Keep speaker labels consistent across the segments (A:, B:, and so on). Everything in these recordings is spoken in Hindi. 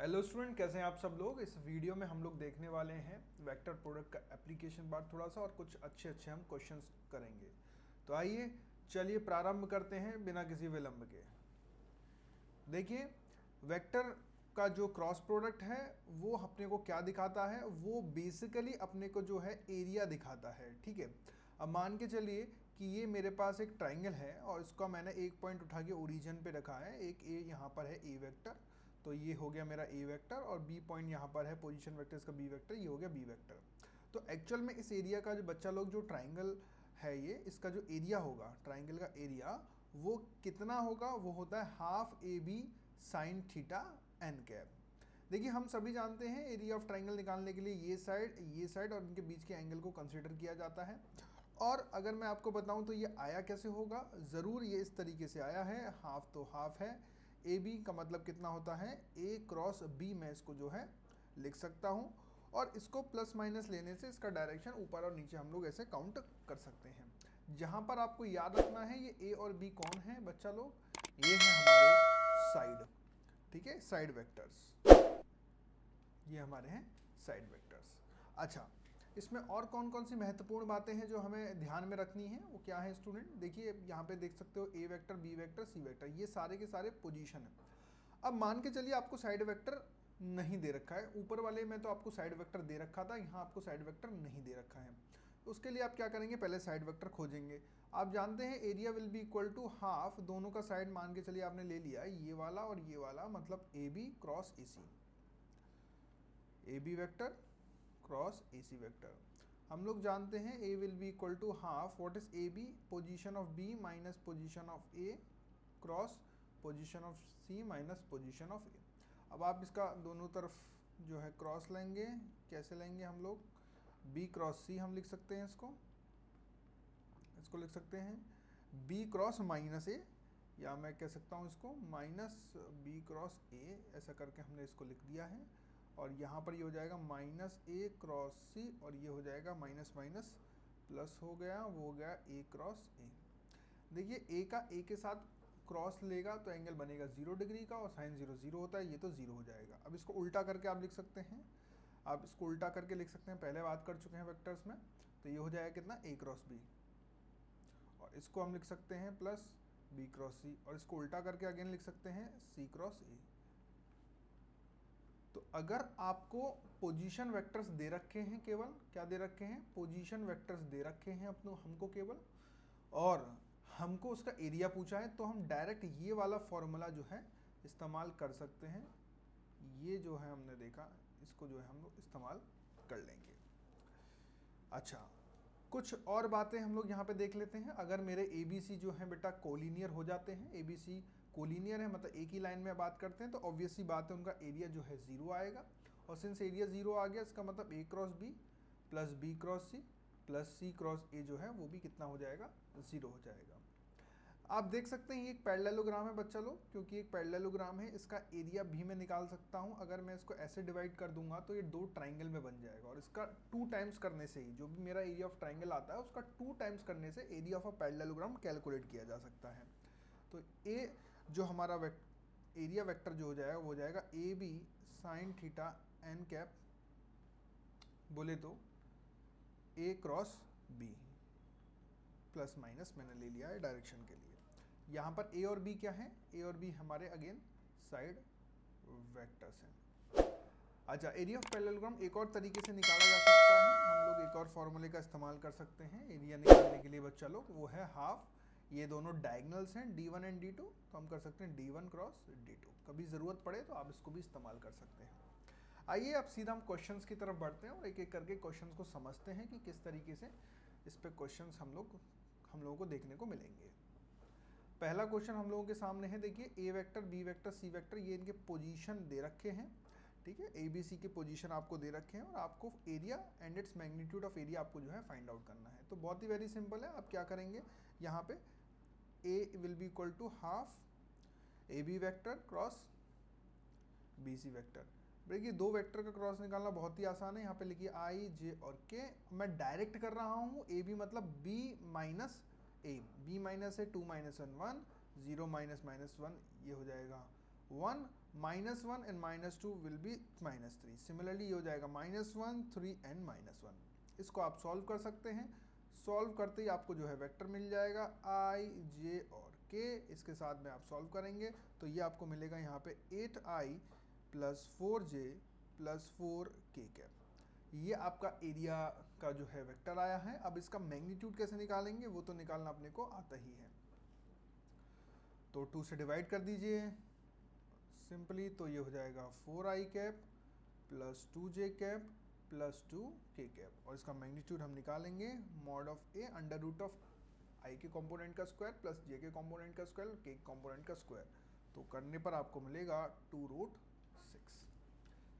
A: हेलो स्टूडेंट, कैसे हैं आप सब लोग। इस वीडियो में हम लोग देखने वाले हैं वेक्टर प्रोडक्ट का एप्लीकेशन पार्ट थोड़ा सा, और कुछ अच्छे अच्छे हम क्वेश्चंस करेंगे। तो आइए चलिए प्रारंभ करते हैं बिना किसी विलंब के। देखिए, वेक्टर का जो क्रॉस प्रोडक्ट है वो अपने को क्या दिखाता है, वो बेसिकली अपने को जो है एरिया दिखाता है। ठीक है, अब मान के चलिए कि ये मेरे पास एक ट्राइंगल है और इसका मैंने एक पॉइंट उठा के ओरिजिन पे रखा है, एक ए यहाँ पर है ए वेक्टर, तो ये हो गया मेरा ए वेक्टर, और बी पॉइंट यहाँ पर है पोजीशन वेक्टर इसका बी वेक्टर, ये हो गया बी वेक्टर। तो एक्चुअल में इस एरिया का जो बच्चा लोग जो ट्राइंगल है ये, इसका जो एरिया होगा ट्राइंगल का एरिया, वो कितना होगा, वो होता है हाफ ए b sine theta n cap. देखिए, हम सभी जानते हैं एरिया ऑफ ट्राइंगल निकालने के लिए ये साइड और इनके बीच के एंगल को कंसीडर किया जाता है। और अगर मैं आपको बताऊं तो ये आया कैसे होगा, ज़रूर ये इस तरीके से आया है। हाफ तो हाफ है, ए बी का मतलब कितना होता है ए क्रॉस बी, मैं इसको जो है लिख सकता हूँ। और इसको प्लस माइनस लेने से इसका डायरेक्शन ऊपर और नीचे हम लोग ऐसे काउंट कर सकते हैं। जहाँ पर आपको याद रखना है ये ए और बी कौन है बच्चा लोग, ये है हमारे साइड। ठीक है, साइड वेक्टर्स, ये हमारे हैं साइड वेक्टर्स। अच्छा, इसमें और कौन कौन सी महत्वपूर्ण बातें हैं जो हमें ध्यान में रखनी है, वो क्या है स्टूडेंट। देखिए, यहाँ पे देख सकते हो ए vector, B vector, C vector, ये सारे के सारे पोजीशन है। अब मान के चलिए आपको साइड वेक्टर नहीं दे रखा है, ऊपर वाले में तो आपको साइड वेक्टर दे रखा था, यहाँ आपको साइड वेक्टर नहीं दे रखा है। तो उसके लिए आप क्या करेंगे, पहले साइड वेक्टर खोजेंगे। आप जानते हैं area will be equal to half, दोनों का साइड मान के चलिए आपने ले लिया ये वाला और ये वाला, मतलब A B cross A C, A B vector cross A C vector. हम लोग जानते हैं A will be equal to half, what is A B, position of B minus position of A cross position of C minus position of A. अब आप इसका दोनों तरफ जो है क्रॉस लेंगे, कैसे लेंगे हम लोग, बी क्रॉस सी हम लिख सकते हैं, इसको लिख सकते हैं बी क्रॉस माइनस ए, या मैं कह सकता हूँ इसको माइनस बी क्रॉस ए, ऐसा करके हमने इसको लिख दिया है। और यहाँ पर ये हो जाएगा माइनस ए क्रॉस सी, और ये हो जाएगा माइनस माइनस प्लस हो गया, वो हो गया ए क्रॉस ए। देखिए, ए का ए के साथ क्रॉस लेगा तो एंगल बनेगा 0 डिग्री का, और साइन 0 0 होता है, ये तो 0 हो जाएगा। अब इसको उल्टा करके आप लिख सकते हैं, आप इसको उल्टा करके लिख सकते हैं, पहले बात कर चुके हैं वेक्टर्स में। तो ये हो जाएगा कितना, ए क्रॉस बी, और इसको हम लिख सकते हैं प्लस बी क्रॉस सी, और इसको उल्टा करके अगेन लिख सकते हैं सी क्रॉस ए। तो अगर आपको पोजीशन वेक्टर्स दे रखे हैं, केवल क्या दे रखे हैं, पोजीशन वेक्टर्स दे रखे हैं अपने हमको केवल, और हमको उसका एरिया पूछा है, तो हम डायरेक्ट ये वाला फॉर्मूला जो है इस्तेमाल कर सकते हैं। ये जो है हमने देखा, इसको जो है हम लोग इस्तेमाल कर लेंगे। अच्छा, कुछ और बातें हम लोग यहाँ पे देख लेते हैं। अगर मेरे ए बी सी जो है बेटा कोलिनियर हो जाते हैं, ए बी सी कोलिनियर है, मतलब एक ही लाइन में बात करते हैं, तो ऑब्वियसली बात है उनका एरिया जो है 0 आएगा। और सिंस एरिया 0 आ गया, इसका मतलब A cross B plus B cross C plus C cross A जो है वो भी कितना हो जाएगा, 0 हो जाएगा। आप देख सकते हैं ये एक पैरेललोग्राम है बच्चा लोग, क्योंकि एक पैरेललोग्राम है, इसका एरिया भी मैं निकाल सकता हूँ। अगर मैं इसको ऐसे डिवाइड कर दूंगा तो ये 2 ट्राइंगल में बन जाएगा, और इसका 2 टाइम्स करने से ही जो भी मेरा एरिया ऑफ ट्राइंगल आता है उसका 2 टाइम्स करने से area of a parallelogram calculate किया जा सकता है। तो ए जो हमारा एरिया वेक्टर जो हो जाएगा वो हो जाएगा a b sine theta n cap, बोले तो a cross B, plus minus मैंने ले लिया है डायरेक्शन के लिए। यहाँ पर ए और बी क्या है, ए और बी हमारे अगेन साइड वेक्टर्स हैं। अच्छा, एरिया ऑफ पैरेललोग्राम एक और तरीके से निकाला जा सकता है, हम लोग एक और फॉर्मूले का इस्तेमाल कर सकते हैं एरिया निकालने के लिए बच्चा लोग, वो है हाफ, ये दोनों डायगनल्स हैं D1 एंड D2, तो हम कर सकते हैं D1 क्रॉस D2। कभी ज़रूरत पड़े तो आप इसको भी इस्तेमाल कर सकते हैं। आइए अब सीधा हम क्वेश्चंस की तरफ बढ़ते हैं और एक एक करके क्वेश्चंस को समझते हैं कि किस तरीके से इस पे क्वेश्चंस हम लोगों को देखने को मिलेंगे। पहला क्वेश्चन हम लोगों के सामने है, देखिए ए vector, B vector, C vector, ये इनके पोजीशन दे रखे हैं। ठीक है, ए बी सी के पोजीशन आपको दे रखे हैं, और आपको area and its magnitude of area आपको जो है फाइंड आउट करना है। तो बहुत ही वेरी सिंपल है, आप क्या करेंगे, यहाँ पे A will be equal to half A B vector cross B C vector. देखिए, 2 वेक्टर का क्रॉस निकालना बहुत ही आसान है। यहाँ पे लिखिए आई जे और के, मैं डायरेक्ट कर रहा हूँ, ए बी मतलब बी माइनस ए, बी माइनस है 2 माइनस 1 1, 0 माइनस माइनस 1, ये हो जाएगा 1, -1 एंड -2 विल बी -3। सिमिलरली ये हो जाएगा -1 3 एंड -1। इसको आप सॉल्व कर सकते हैं। सॉल्व करते ही आपको जो है वेक्टर मिल जाएगा i, j और k। इसके साथ में आप सॉल्व करेंगे तो ये आपको मिलेगा यहाँ पे 8i + 4j + 4k कैप। ये आपका एरिया का जो है वेक्टर आया है। अब इसका मैग्नीट्यूड कैसे निकालेंगे वो तो निकालना अपने को आता ही है। तो 2 से डिवाइड कर दीजिए सिंपली, तो ये हो जाएगा 4i cap + 2j cap + 2k cap. और इसका मैग्नीट्यूड हम निकालेंगे मॉड ऑफ a √i के कंपोनेंट का स्क्वायर प्लस j के कंपोनेंट का स्क्वायर k के कंपोनेंट का स्क्वायर। तो करने पर आपको मिलेगा 2√6।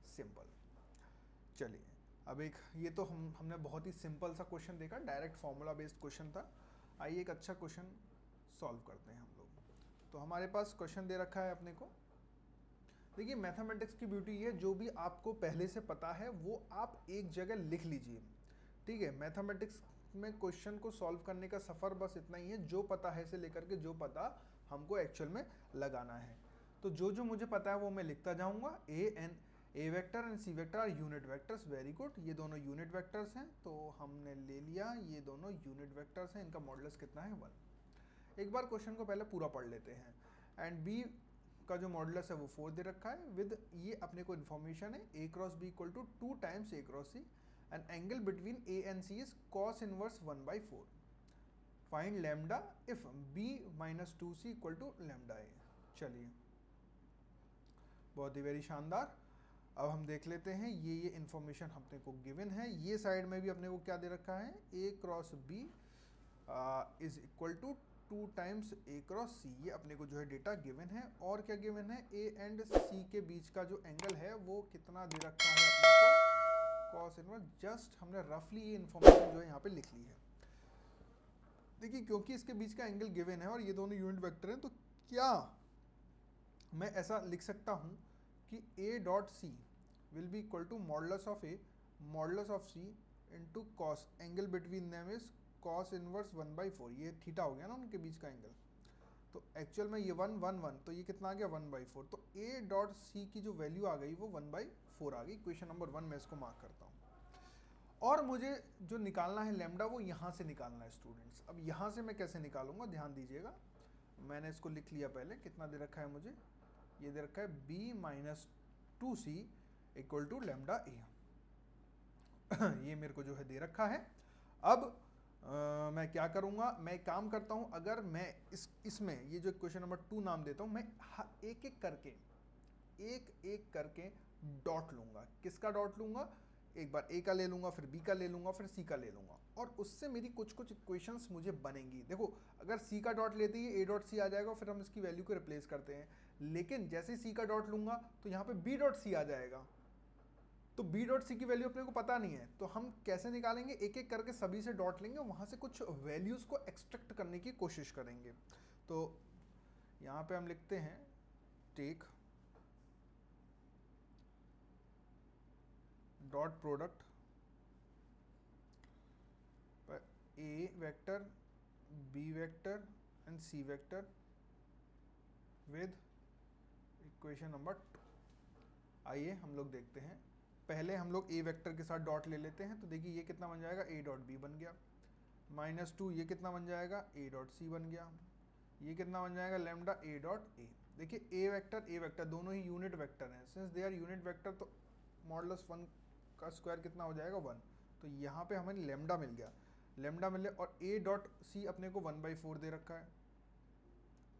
A: सिंपल। चलिए अब एक ये तो हमने बहुत ही सिंपल सा क्वेश्चन देखा, डायरेक्ट फॉर्मूला बेस्ड क्वेश्चन था। आइए एक अच्छा क्वेश्चन सॉल्व करते हैं हम लोग। तो हमारे पास क्वेश्चन दे रखा है अपने को। देखिए मैथमेटिक्स की ब्यूटी ये, जो भी आपको पहले से पता है वो आप एक जगह लिख लीजिए, ठीक है। मैथमेटिक्स में क्वेश्चन को सॉल्व करने का सफ़र बस इतना ही है, जो पता है से लेकर के जो पता हमको एक्चुअल में लगाना है। तो जो जो मुझे पता है वो मैं लिखता जाऊंगा। A vector and C vector are unit vectors. Very good, ये दोनों यूनिट वेक्टर्स हैं तो हमने ले लिया, ये दोनों यूनिट वेक्टर्स हैं। इनका मॉडुलस कितना है 1। एक बार क्वेश्चन को पहले पूरा पढ़ लेते हैं। एंड बी का जो मॉडुलस है वो 4 दे रखा है विद, ये अपने को इन्फॉर्मेशन है a cross b equal to 2 times a cross c and angle between a and c is cos inverse 1/4। Find lambda if b - 2c equal to lambda a। चलिए बहुत ही वेरी शानदार। अब हम देख लेते हैं ये इन्फॉर्मेशन अपने को गिवन है। ये साइड में भी अपने को क्या दे रखा है, a cross b is equal to 2 times a cross c। ये अपने को जो है डेटा गिवन है। और क्या गिवन है, a एंड c के बीच का जो एंगल है वो कितना दे रखा है अपने को, cos इनवर्स। जस्ट हमने रफली ये इन्फॉर्मेशन जो है यहाँ पे लिख ली है। देखिए क्योंकि इसके बीच का एंगल गिवन है और ये दोनों यूनिट वेक्टर हैं, तो क्या मैं ऐसा लिख सकता हूँ कि a dot c will be equal to modulus of a modulus of c into cos, angle between them is cos inverse 1/4। ये थीटा हो गया ना उनके बीच का एंगल। तो एक्चुअल में ये 1 1 1, तो ये कितना आ गया 1/4। तो a डॉट c की जो वैल्यू आ गई वो 1/4 आ गई। क्वेश्चन नंबर 1 में इसको मार्क करता हूँ। और मुझे जो निकालना है लैम्डा वो यहाँ से निकालना है स्टूडेंट्स। अब यहाँ से मैं कैसे निकालूंगा, ध्यान दीजिएगा। मैंने इसको लिख लिया पहले। कितना दे रखा है मुझे, ये दे रखा है b - 2c equal to lambda a। ये मेरे को जो है दे रखा है। अब मैं क्या करूंगा, मैं एक काम करता हूं, अगर मैं इसमें ये जो क्वेश्चन नंबर 2 नाम देता हूं, मैं एक एक करके डॉट लूंगा। किसका डॉट लूंगा, एक बार ए का ले लूंगा, फिर बी का ले लूंगा, फिर सी का ले लूंगा, और उससे मेरी कुछ कुछ इक्वेशंस मुझे बनेंगी। देखो अगर सी का डॉट लेते ही ए डॉट सी आ जाएगा, फिर हम इसकी वैल्यू को रिप्लेस करते हैं। लेकिन जैसे सी का डॉट लूंगा तो यहाँ पे बी डॉट सी आ जाएगा। तो b डॉट सी की वैल्यू अपने को पता नहीं है, तो हम कैसे निकालेंगे, एक एक करके सभी से डॉट लेंगे, वहां से कुछ वैल्यूज को एक्सट्रैक्ट करने की कोशिश करेंगे। तो यहाँ पे हम लिखते हैं take dot product a vector, b vector and c vector with equation number 2। आइए हम लोग देखते हैं। पहले हम लोग a वेक्टर के साथ डॉट ले लेते हैं। तो देखिए ये कितना बन जाएगा, a डॉट b बन गया, -2 ये कितना बन जाएगा, a डॉट c बन गया, ये कितना बन जाएगा लैम्डा a डॉट a। देखिए a वेक्टर दोनों ही यूनिट वेक्टर हैं। Since they are unit vector तो मॉडुलस 1 का स्क्वायर कितना हो जाएगा 1। तो यहाँ पे हमें लैम्डा मिल गया, लैम्डा मिले। और a डॉट c अपने को 1/4 दे रखा है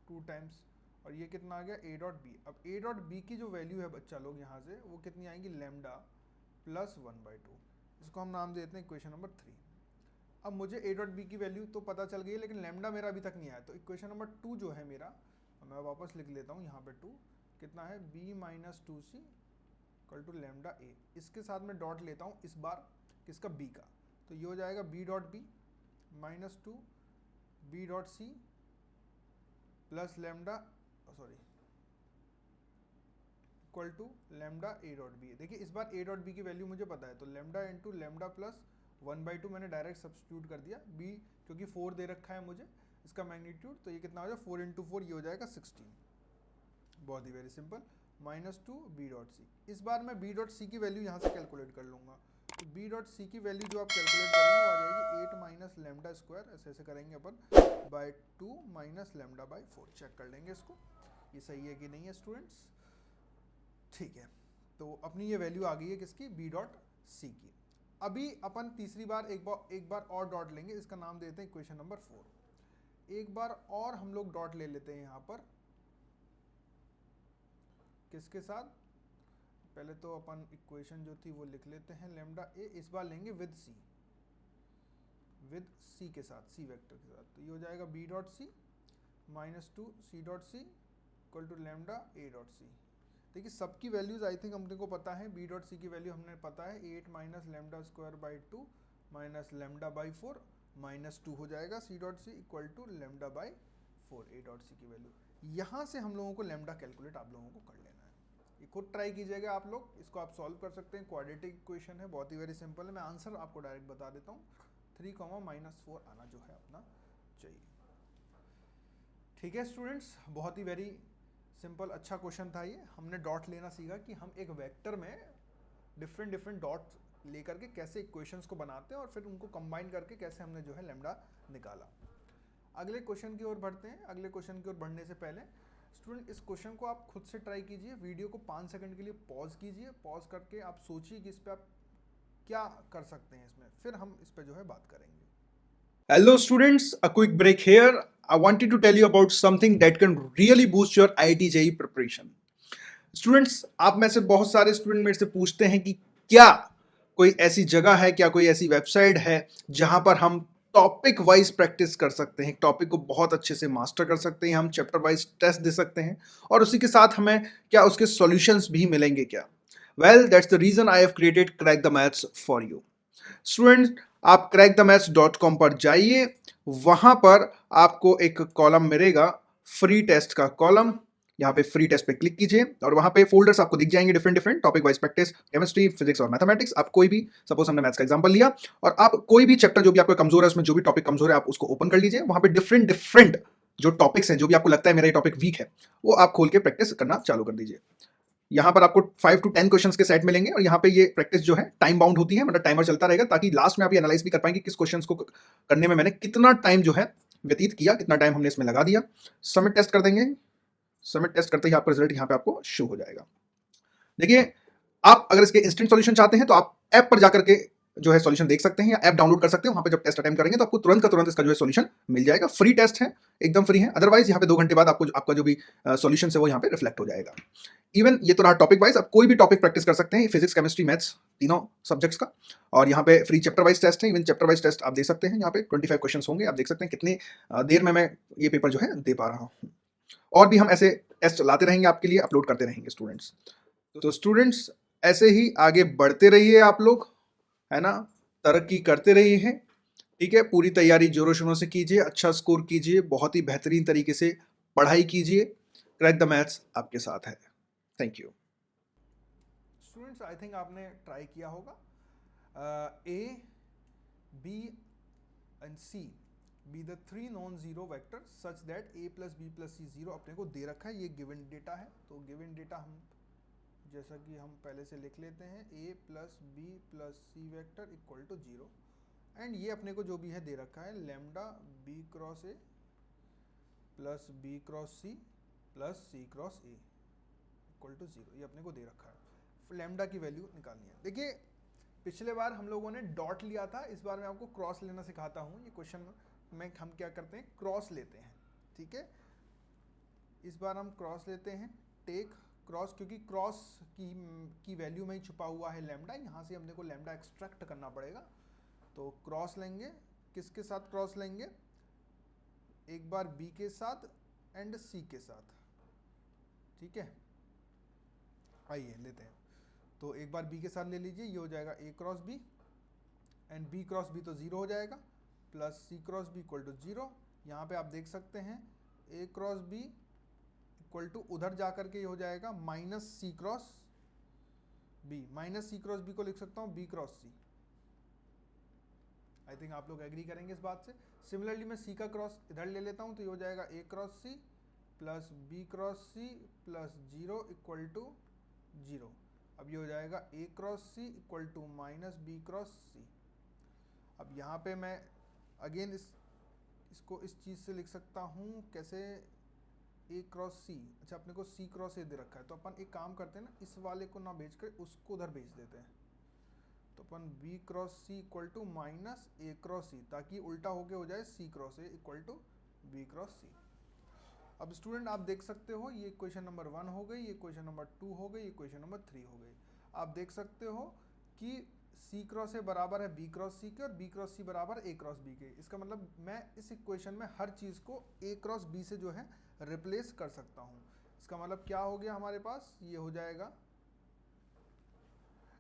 A: 2 टाइम्स, और ये कितना आ गया a डॉट b। अब a डॉट b की जो वैल्यू है बच्चा लोग यहाँ से, वो कितनी आएगी, लैम्डा प्लस 1/2। इसको हम नाम देते हैं इक्वेशन नंबर 3। अब मुझे a डॉट b की वैल्यू तो पता चल गई है, लेकिन लैम्डा मेरा अभी तक नहीं आया। तो इक्वेशन नंबर 2 जो है मेरा, मैं वापस लिख लेता हूँ यहाँ पे 2 कितना है, b - 2c equal to lambda a। इसके साथ मैं डॉट लेता हूँ इस बार किसका, b का। तो ये हो जाएगा b dot b -2 b dot c plus lambda equal to lambda a dot b। देखिए इस बार a डॉट b की वैल्यू मुझे पता है, तो लैम्डा इंटू लैम्डा प्लस 1/2 मैंने डायरेक्ट सब्स्टिट्यूट कर दिया। b क्योंकि 4 दे रखा है मुझे इसका मैग्नीट्यूड, तो ये कितना हो जाएगा 4 × 4, ये हो जाएगा 16। बहुत ही very simple. Minus two B dot C. इस बार मैं बी डॉट सी की वैल्यू यहाँ से कैलकुलेट कर लूँगा। तो बी डॉट सी की वैल्यू जो आप कैलकुलेट करेंगे वो आ जाएगी 8 माइनस लेमडा स्क्वायर, ऐसे ऐसे करेंगे अपन, by 2 minus lambda by 4। Check कर लेंगे इसको, ये सही है कि नहीं है स्टूडेंट्स। ठीक है, तो अपनी ये वैल्यू आ गई है किसकी, बी डॉट सी की। अभी अपन तीसरी बार एक बार और डॉट लेंगे, इसका नाम देते हैं इक्वेशन नंबर 4। एक बार और हम लोग डॉट ले लेते हैं यहाँ पर, किसके साथ, पहले तो अपन इक्वेशन जो थी वो लिख लेते हैं, लेमडा ए, इस बार लेंगे विद सी के साथ, सी वेक्टर के साथ। तो ये हो जाएगा b dot c minus two c dot c equal to lambda a dot c. देखिए सबकी वैल्यूज आई थिंक हमने को पता है। बी डॉट सी की वैल्यू हमने पता है 8 minus lambda square by 2 minus lambda by 4 minus 2 हो जाएगा c dot c equal to lambda by 4 a dot c की वैल्यू। यहाँ से हम लोगों को लेमडा कैलकुलेट आप लोगों को कर लेना है। ये खुद ट्राई कीजिएगा आप लोग, इसको आप सॉल्व कर सकते हैं। क्वाड्रेटिक इक्वेशन है, बहुत ही वेरी सिंपल है। मैं आंसर आपको डायरेक्ट बता देता हूँ, 3, आना जो है अपना चाहिए। ठीक है स्टूडेंट्स, बहुत ही वेरी सिंपल अच्छा क्वेश्चन था ये। हमने डॉट लेना सीखा कि हम एक वेक्टर में डिफरेंट डॉट्स लेकर के कैसे इक्वेशंस को बनाते हैं और फिर उनको कंबाइन करके कैसे हमने जो है लेमडा निकाला। अगले क्वेश्चन की ओर बढ़ते हैं। अगले क्वेश्चन की ओर बढ़ने से पहले स्टूडेंट इस क्वेश्चन को आप खुद से ट्राई कीजिए, वीडियो को 5 सेकंड के लिए पॉज कीजिए, पॉज करके आप सोचिए कि इस पर आप क्या कर सकते हैं इसमें, फिर हम इस पर जो है बात करेंगे।
B: Hello students, a quick break here. I wanted to tell you about something that can really boost your IIT JEE preparation. Students, आप में से बहुत सारे स्टूडेंट मेरे से पूछते हैं कि क्या कोई ऐसी जगह है, क्या कोई ऐसी वेबसाइट है जहां पर हम टॉपिक वाइज प्रैक्टिस कर सकते हैं, टॉपिक को बहुत अच्छे से मास्टर कर सकते हैं, हम चैप्टर वाइज टेस्ट दे सकते हैं और उसी के साथ हमें क्या उसके सॉल्यूशंस भी मिलेंगे क्या? Well, that's the reason I have created Crack the Maths for you. Student, आप crackthemaths.com पर जाइए, वहां पर आपको एक कॉलम मिलेगा फ्री टेस्ट का कॉलम। यहाँ पे फ्री टेस्ट पे क्लिक कीजिए और वहां पे फोल्डर्स आपको दिख जाएंगे, different topic wise practice, chemistry, physics और मैथमेटिक्स। आप कोई भी, सपोज हमने मैथ्स का एग्जांपल लिया, और आप कोई भी चैप्टर जो भी आपको कमजोर है, उसमें जो भी टॉपिक कमजोर है आप उसको ओपन कर लीजिए। वहां पे डिफरेंट जो टॉपिक्स हैं, जो भी आपको लगता है मेरा ये टॉपिक वीक है, वो आप खोल के प्रैक्टिस करना चालू कर दीजिए। यहाँ पर आपको 5 to 10 क्वेश्चंस के सेट मिलेंगे और यहाँ पे ये प्रैक्टिस जो है टाइम बाउंड होती है, मतलब टाइमर चलता रहेगा, ताकि लास्ट में आप ये एनालाइज भी कर पाएंगे किस क्वेश्चंस को करने में मैंने कितना टाइम जो है व्यतीत किया, कितना टाइम हमने इसमें लगा दिया। सबमिट टेस्ट कर देंगे, सबमिट टेस्ट करते ही आपका रिजल्ट यहाँ पे आपको शो हो जाएगा। देखिए, आप अगर इसके इंस्टेंट सॉल्यूशन चाहते हैं तो आप ऐप पर जाकर के जो है सॉल्यूशन देख सकते हैं या ऐप डाउनलोड कर सकते हैं। वहां पे जब टेस्ट अटेम्प्ट करेंगे तो आपको तुरंत का तुरंत इसका जो है सॉल्यूशन मिल जाएगा। फ्री टेस्ट है, एकदम फ्री है। अदरवाइज यहाँ पे 2 घंटे बाद आपको आपका जो भी सॉल्यूशन है वो यहाँ पे रिफ्लेक्ट हो जाएगा। इवन ये तो रहा टॉपिक वाइज, आप कोई भी टॉपिक प्रैक्टिस कर सकते हैं, फिजिक्स, केमिस्ट्री, मैथ्स, तीनों सब्जेक्ट्स का। और यहाँ पे फ्री चैप्टर वाइज टेस्ट है, इवन चैप्टर वाइज टेस्ट आप दे सकते हैं। यहाँ पे 25 क्वेश्चन होंगे, आप देख सकते हैं कितनी देर में मैं ये पेपर जो है दे पा रहा हूँ। और भी हम ऐसे टेस्ट लाते रहेंगे आपके लिए, अपलोड करते रहेंगे स्टूडेंट्स। तो स्टूडेंट्स ऐसे ही आगे बढ़ते रहिए आप लोग, है ना, तरक्की करते रहिए हैं। ठीक है, पूरी तैयारी जोरों शोरों से कीजिए, अच्छा स्कोर कीजिए, बहुत ही बेहतरीन तरीके से पढ़ाई कीजिए। क्रैक द मैथ्स आपके साथ है। Thank you
A: students, I think आपने ट्राई किया होगा। A, B and C be the 3 non zero vector such that a plus B plus C zero अपने को दे रखा है। ये गिवन डेटा है, तो गिवन डेटा हम जैसा कि हम पहले से लिख लेते हैं, a plus B plus c vector equal to 0। And ये अपने को जो भी है दे रखा है, lambda b cross a plus b cross c plus c cross a equal to 0। ये अपने को दे रखा है। लेमडा की वैल्यू निकालनी है। देखिए, पिछले बार हम लोगों ने डॉट लिया था, इस बार मैं आपको क्रॉस लेना सिखाता हूँ। ये क्वेश्चन में हम क्या करते हैं, क्रॉस लेते हैं। ठीक है, इस बार हम क्रॉस लेते हैं, टेक क्रॉस, क्योंकि क्रॉस की वैल्यू में ही छुपा हुआ है लेमडा। यहाँ से हमने को लेमडा एक्सट्रैक्ट करना पड़ेगा। तो क्रॉस लेंगे, किसके साथ क्रॉस लेंगे, एक बार बी के साथ एंड सी के साथ। ठीक है, आइए लेते हैं। तो एक बार बी के साथ ले लीजिए, ये हो जाएगा a cross b and b cross b तो 0 हो जाएगा, plus c cross B equal to 0। यहाँ पे आप देख सकते हैं a cross B equal to उधर जाकर के ये हो जाएगा minus c cross b. Minus c cross b को लिख सकता हूँ b cross c. I think आप लोग एग्री करेंगे इस बात से। सिमिलरली मैं c का क्रॉस इधर ले लेता हूँ, तो ये हो जाएगा a cross C plus B cross C plus 0 equal to 0। अब ये हो जाएगा A cross C equal to minus B cross C. अब यहाँ पे मैं अगेन इसको इस चीज़ से लिख सकता हूँ कैसे, ए क्रॉस सी, अच्छा अपने को सी क्रॉस ए दे रखा है, तो अपन एक काम करते हैं ना, इस वाले को ना भेज कर उसको उधर भेज देते हैं। तो अपन B cross C equal to minus A cross C, ताकि उल्टा होके हो जाए C cross A equal to B cross C. अब स्टूडेंट आप देख सकते हो ये क्वेश्चन नंबर 1 हो गई, ये क्वेश्चन नंबर 2 हो गई, ये क्वेश्चन नंबर 3 हो गई। आप देख सकते हो कि सी क्रॉस ए बराबर है बी क्रॉस सी के और बी क्रॉस सी बराबर ए क्रॉस बी के। इसका मतलब मैं इस इक्वेशन में हर चीज़ को ए क्रॉस बी से जो है रिप्लेस कर सकता हूँ। इसका मतलब क्या हो गया हमारे पास, ये हो जाएगा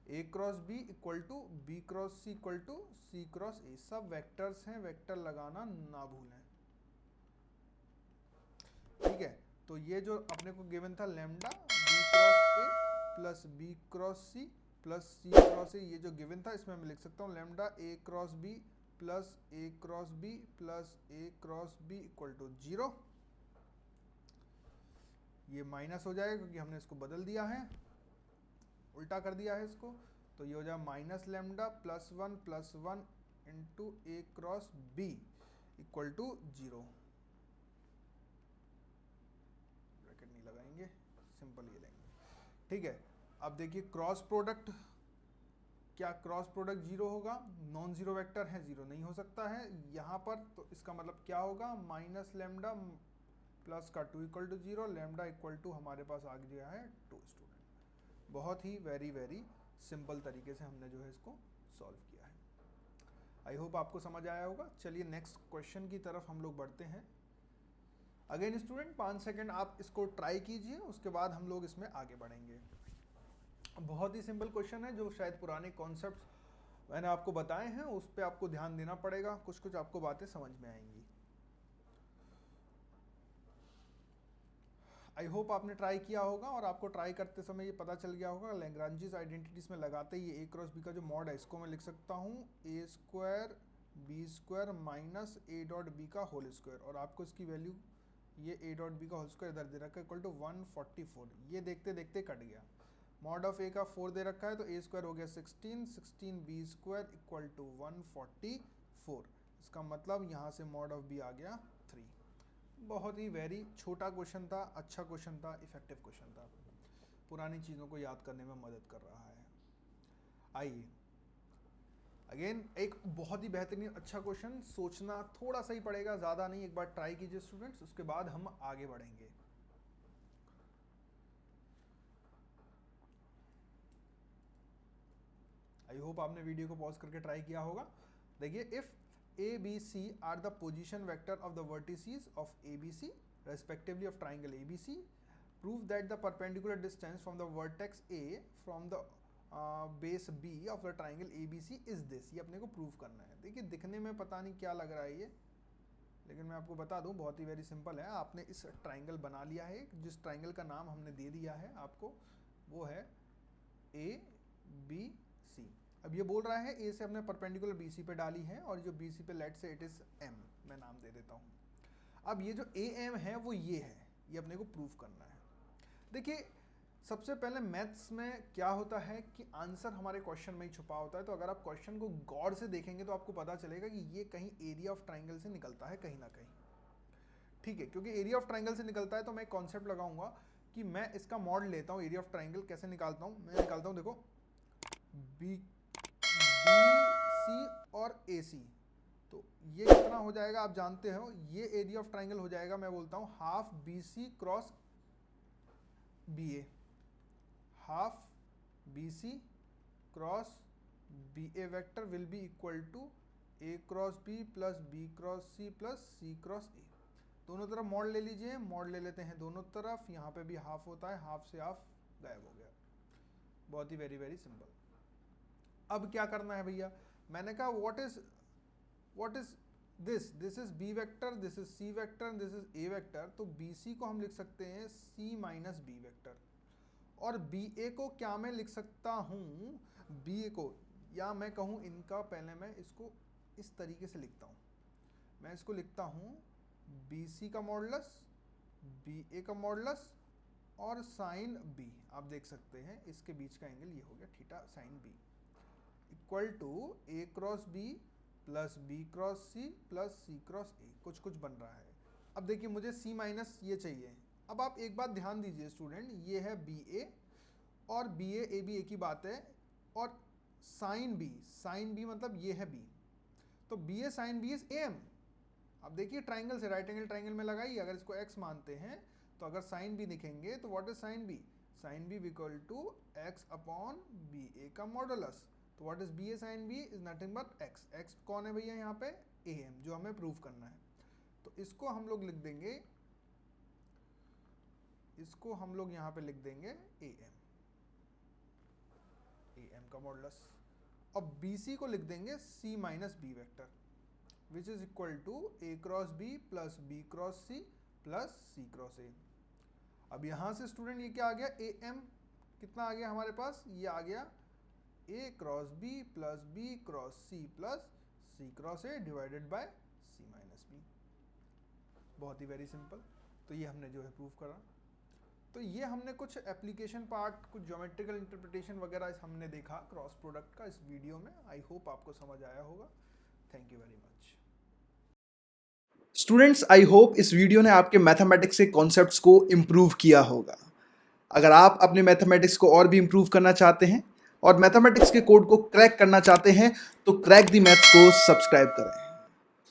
A: A cross B equal to B cross C equal to C cross A. सब वेक्टर्स हैं, वेक्टर लगाना ना भूलें, ठीक है। तो ये जो अपने को गिवन था lambda b cross a plus B cross C plus C cross a, ये जो गिवन था इसमें मैं लिख सकता हूँ lambda a cross B plus a cross B plus a cross B equal to 0। ये माइनस हो जाएगा क्योंकि हमने इसको बदल दिया है, उल्टा कर दिया है इसको। तो ये हो जाएगा minus lambda plus 1 into a cross B equal to 0। Bracket नहीं लगाएंगे, सिंपल ये लेंगे, ठीक है। अब देखिए क्रॉस प्रोडक्ट, क्या क्रॉस प्रोडक्ट 0 होगा? नॉन जीरो वेक्टर है, 0 नहीं हो सकता है यहाँ पर। तो इसका मतलब क्या होगा, माइनस लैम्डा प्लस का 2 equal to 0, lambda equal to हमारे पास आ गया है 2 स्टूडेंट। बहुत ही वेरी सिंपल तरीके से हमने जो है इसको सॉल्व किया है। आई होप आपको समझ आया होगा। चलिए नेक्स्ट क्वेश्चन की तरफ हम लोग बढ़ते हैं। अगेन स्टूडेंट 5 सेकेंड आप इसको ट्राई कीजिए, उसके बाद हम लोग इसमें आगे बढ़ेंगे। बहुत ही सिंपल क्वेश्चन है, जो शायद पुराने कॉन्सेप्ट मैंने आपको बताए हैं उस पर आपको ध्यान देना पड़ेगा, कुछ आपको बातें समझ में आएंगी। आई होप आपने ट्राई किया होगा और आपको ट्राई करते समय ये पता चल गया होगा। लैग्रांजेस आइडेंटिटीज में लगाते ही ए क्रॉस बी का जो मॉड है इसको मैं लिख सकता हूँ A square B square minus A dot B का होल स्क्वायर, और आपको इसकी वैल्यू ये ए डॉट बी का होल स्क्वायर इधर दे रखा है इक्वल टू 144। ये देखते देखते कट गया। मॉड ऑफ ए का 4 दे रखा है तो ए स्क्वायर हो गया 16 बी स्क्वायर इक्वल टू 144। इसका मतलब यहाँ से मॉड ऑफ बी आ गया 3। बहुत ही वेरी छोटा क्वेश्चन था, अच्छा क्वेश्चन था, इफेक्टिव क्वेश्चन था, पुरानी चीज़ों को याद करने में मदद कर रहा है। आइए अगेन एक बहुत ही बेहतरीन अच्छा क्वेश्चन, सोचना थोड़ा सा ही पड़ेगा, ज़्यादा नहीं। एक बार ट्राई कीजिए स्टूडेंट्स, उसके बाद हम आगे बढ़ेंगे। आई होप आपने वीडियो को पॉज करके ट्राई किया होगा। देखिए, if A, B, C are the position vector of the vertices of ABC respectively of triangle ABC. Prove that the perpendicular distance from the vertex A from the base B of the triangle ABC is this. ये अपने को प्रूव करना है। देखिए दिखने में पता नहीं क्या लग रहा है ये, लेकिन मैं आपको बता दूं बहुत ही वेरी सिंपल है। आपने इस ट्राइंगल बना लिया है, जिस ट्राइंगल का नाम हमने दे दिया है आपको, वो है ABC। अब ये बोल रहा है ए से हमने परपेंडिकुलर बीसी पे डाली है, और जो बीसी पे लेट से इट इज एम, मैं नाम दे देता हूँ। अब ये जो ए एम है वो ये है, ये अपने को प्रूव करना है। देखिए सबसे पहले मैथ्स में क्या होता है कि आंसर हमारे क्वेश्चन में ही छुपा होता है। तो अगर आप क्वेश्चन को गौर से देखेंगे तो आपको पता चलेगा कि ये कहीं एरिया ऑफ ट्राइंगल से निकलता है कहीं ना कहीं, ठीक है। क्योंकि एरिया ऑफ ट्राइंगल से निकलता है तो मैं एक कॉन्सेप्ट लगाऊंगा कि मैं इसका मॉड लेता हूँ। एरिया ऑफ ट्राइंगल कैसे निकालता हूँ, मैं निकालता हूँ, देखो बी सी और ए सी, तो ये कितना हो जाएगा आप जानते हो, ये एरिया ऑफ ट्राइंगल हो जाएगा, मैं बोलता हूँ half b c cross b a, half b c cross b a vector will be equal to A cross B plus B cross C plus C cross a. दोनों तरफ मॉड ले लीजिए, मॉड ले लेते हैं दोनों तरफ, यहाँ पे भी हाफ होता है, हाफ से हाफ गायब हो गया। बहुत ही वेरी सिंपल। अब क्या करना है भैया, मैंने कहा what is this is b vector, this is c vector, this is a vector. तो बी सी को हम लिख सकते हैं सी माइनस बी वेक्टर, और बी ए को क्या मैं लिख सकता हूँ, बी ए को, या मैं कहूँ इनका, पहले मैं इसको इस तरीके से लिखता हूँ, मैं इसको लिखता हूँ बी सी का मॉडुलस बी ए का मॉडुलस और साइन बी, आप देख सकते हैं इसके बीच का एंगल ये हो गया theta sine B, equal to A cross B plus B cross C plus C cross a, कुछ कुछ बन रहा है। अब देखिए मुझे सी माइनस ये चाहिए। अब आप एक बात ध्यान दीजिए स्टूडेंट, ये है बी ए और बी ए बी एक ही बात है, और साइन बी मतलब ये है बी, तो b A sine B is a m. अब देखिए ट्राइंगल से राइट एंगल ट्राइंगल में लगाइए, अगर इसको एक्स मानते हैं तो अगर साइन बी लिखेंगे तो what is sine B equal to X upon B A का मॉडुलस। तो what is B A sine B is nothing but X कौन है भैया यहाँ पे, ए एम, जो हमें प्रूव करना है। तो इसको हम लोग लिख देंगे, इसको हम लोग यहाँ पे लिख देंगे ए एम का मॉडुलस। अब बी सी को लिख देंगे C minus B vector, which is equal to A cross B plus B cross C plus C cross A. अब यहाँ से स्टूडेंट ये क्या आ गया, ए एम कितना आ गया हमारे पास, ये आ गया A cross B plus B cross C plus C cross A divided by C minus B. बहुत ही वेरी सिंपल। तो ये हमने जो है प्रूव करा। तो ये हमने कुछ एप्लीकेशन पार्ट, कुछ ज्योमेट्रिकल इंटरप्रिटेशन वगैरह हमने देखा क्रॉस प्रोडक्ट का इस वीडियो में। आई होप आपको समझ आया होगा। Thank you very much.
B: Students, I hope इस वीडियो ने आपके मैथमेटिक्स के कॉन्सेप्ट्स को इम्प्रूव किया होगा। अगर आप अपने मैथमेटिक्स को और भी इम्प्रूव करना चाहते हैं और मैथमेटिक्स के कोड को क्रैक करना चाहते हैं तो क्रैक द मैथ्स को सब्सक्राइब करें।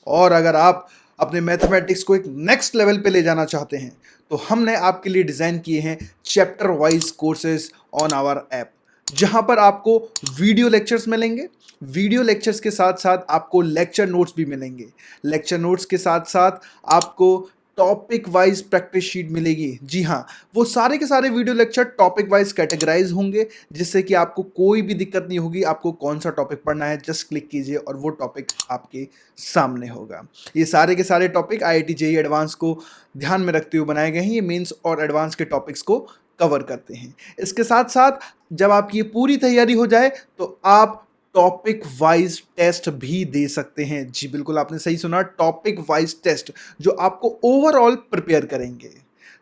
B: और अगर आप अपने मैथमेटिक्स को एक नेक्स्ट लेवल पे ले जाना चाहते हैं तो हमने आपके लिए डिज़ाइन किए हैं chapter wise courses on our app, जहां पर आपको वीडियो लेक्चर्स मिलेंगे। वीडियो लेक्चर्स के साथ साथ आपको लेक्चर नोट्स भी मिलेंगे। लेक्चर नोट्स के साथ साथ आपको टॉपिक वाइज प्रैक्टिस शीट मिलेगी। जी हाँ, वो सारे के सारे video lecture topic wise categorize होंगे, जिससे कि आपको कोई भी दिक्कत नहीं होगी। आपको कौन सा टॉपिक पढ़ना है जस्ट क्लिक कीजिए और वो टॉपिक आपके सामने होगा। ये सारे के सारे टॉपिक IIT JEE एडवांस को ध्यान में रखते हुए बनाए गए हैं। ये मेंस और एडवांस के टॉपिक्स को कवर करते हैं। इसके साथ साथ जब आपकी ये पूरी तैयारी हो जाए तो आप टॉपिक वाइज टेस्ट भी दे सकते हैं। जी बिल्कुल, आपने सही सुना, टॉपिक वाइज टेस्ट जो आपको ओवरऑल प्रिपेयर करेंगे।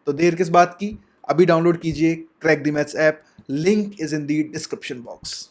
B: तो देर किस बात की, अभी डाउनलोड कीजिए crack the maths app. Link is in the description box.